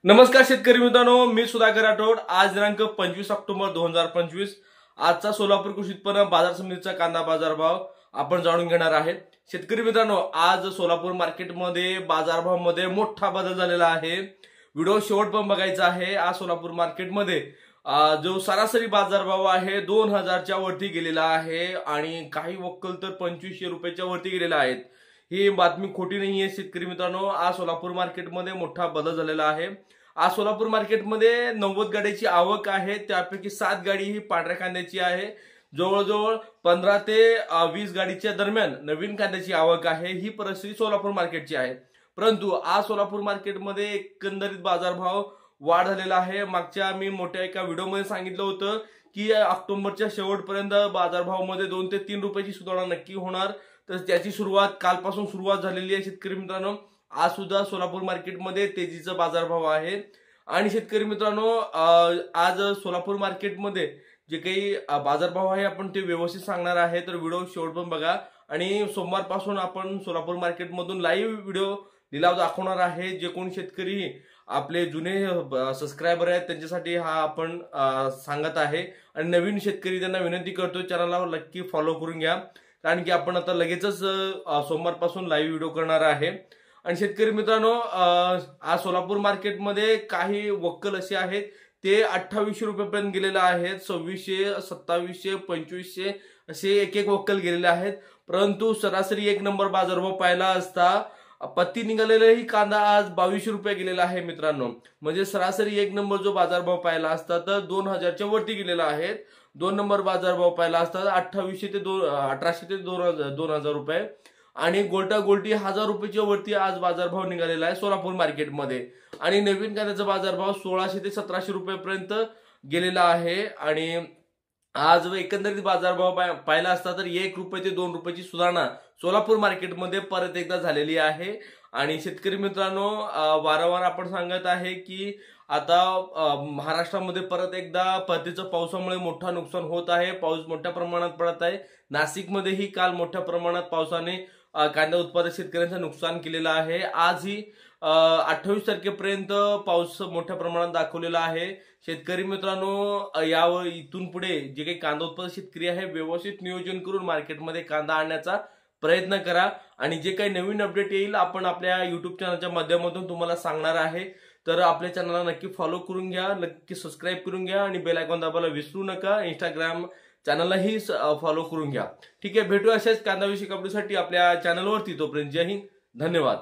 नमस्कार शेतकरी मित्रांनो, मी सुधाकर राठोड। आज दिनांक 25 ऑक्टोबर 2025 आजचा सोलापूर कृषी उत्पन्न बाजार समितीचा कांदा बाजार भाव आपण जाणून घेणार आहेत। शेतकरी मित्रांनो, आज सोलापूर मार्केटमध्ये बाजारभावामध्ये मोठा बदल झालेला आहे। व्हिडिओ शेवटपर्यंत बघायचा आहे। आज सोलापूर मार्केटमध्ये जो सरासरी बाजारभाव आहे 2000च्या वरती गेलेला आहे आणि काही वक्कल तर 2500 रुपयाच्या वरती गेलेला आहेत। ही बातमी खोटी नाहीये शेतकरी मित्रांनो। आज सोलापूर मार्केटमध्ये मोठा बदल झालेला आहे। आज सोलापूर मार्केटमध्ये 90 गाड्यांची आवक आहे, त्यापैकी 7 गाडी ही पांढऱ्या कांद्याची आहे। जवळजवळ 15 ते 20 गाडीच्या दरम्यान नवीन कांद्याची आवक आहे। ही परिस्थिती सोलापूर मार्केटची आहे। परंतु आज सोलापूर मार्केटमध्ये एकंदरीत बाजारभाव वाढ झालेला आहे। मागच्या मी मोठ्या एका व्हिडिओमध्ये सांगितलं होतं की ऑक्टोबरच्या शेवटपर्यंत बाजारभावामध्ये 2 ते 3 रुपयाची सुधारणा नक्की होणार, तर त्याची सुरुवात कालपासून सुरुवात झालेली आहे। शेतकरी मित्रांनो, आज सुद्धा सोलापूर मार्केटमध्ये तेजीचा बाजारभाव आहे। आणि शेतकरी मित्रांनो, आज सोलापूर मार्केटमध्ये जे काही बाजारभाव आहे आपण ते व्यवस्थित सांगणार आहे, तर व्हिडिओ शेवटपर्यंत बघा। आणि सोमवारपासून आपण सोलापूर मार्केटमधून लाईव्ह व्हिडिओ लिलाव दाखवणार आहे। जे कोणी शेतकरी आपले जुने सबस्क्रायबर आहेत त्यांच्यासाठी हा आपण सांगत आहे। आणि नवीन शेतकरी त्यांना विनंती करतो चॅनलला नक्की फॉलो करून घ्या, कारण की आपण आता लगेचच सोमवारपासून लाईव्ह व्हिडिओ करणार आहे। आणि शेतकरी मित्रांनो, आज सोलापूर मार्केटमध्ये काही वक्कल असे आहेत ते 2800 रुपयापर्यंत गेलेले आहेत। 2600, 2700, 2500 असे एक एक वक्कल गेलेले आहेत। परंतु सरासरी एक नंबर बाजारभाव पाहिला असता पत्ती निघालेलाही कांदा आज 2200 रुपये गेलेला आहे मित्रांनो। म्हणजे सरासरी एक नंबर जो बाजारभाव पाहिला असता तर 2000च्या वरती गेलेला आहे। 2 नंबर बाजारभाव पाहिला असता 1800 ते 1800 ते 2000 रुपये। आणि गोल्टी 1000 रुपयाच्या वरती आज बाजारभाव निघालेला आहे सोलापूर मार्केटमध्ये। आणि नवीन कांद्याचा बाजारभाव 1600 ते 1700 रुपयापर्यंत गेलेला आहे। आणि आज एकंदरीत बाजारभाव पाहिला असता तर 1 रुपये ते 2 रुपयाची सुधारणा सोलापूर मार्केटमध्ये परत एकदा झालेली आहे। आणि शेतकरी मित्रांनो, वारंवार आपण सांगत आहे की आता महाराष्ट्रामध्ये परत एकदा परतीच्या पावसामुळे मोठा नुकसान होत आहे। पाऊस मोठ्या प्रमाणात पडत आहे। नाशिकमध्येही काल मोठ्या प्रमाणात पावसाने कांदा उत्पादक शेतकऱ्यांचं नुकसान केलेलं आहे। आजही 28 तारखेपर्यंत पाऊस मोठ्या प्रमाणात दाखवलेला आहे। शेतकरी मित्रांनो, यावर इथून पुढे जे काही कांदा उत्पादक शेतकरी आहे व्यवस्थित नियोजन करून मार्केटमध्ये कांदा आणण्याचा प्रयत्न करा। आणि जे काही नवीन अपडेट येईल आपण आपल्या युट्यूब चॅनलच्या माध्यमातून तुम्हाला सांगणार आहे। तर आपल्या चॅनलला नक्की फॉलो करून घ्या, नक्की सबस्क्राईब करून घ्या आणि बेल आयकॉन दाबायला विसरू नका। इंस्टाग्राम चॅनललाही फॉलो करून घ्या। ठीक आहे, भेटू अशाच कांदा विषयक अपडेटसाठी आपल्या चॅनलवरती। तोपर्यंत जय हिंद, धन्यवाद।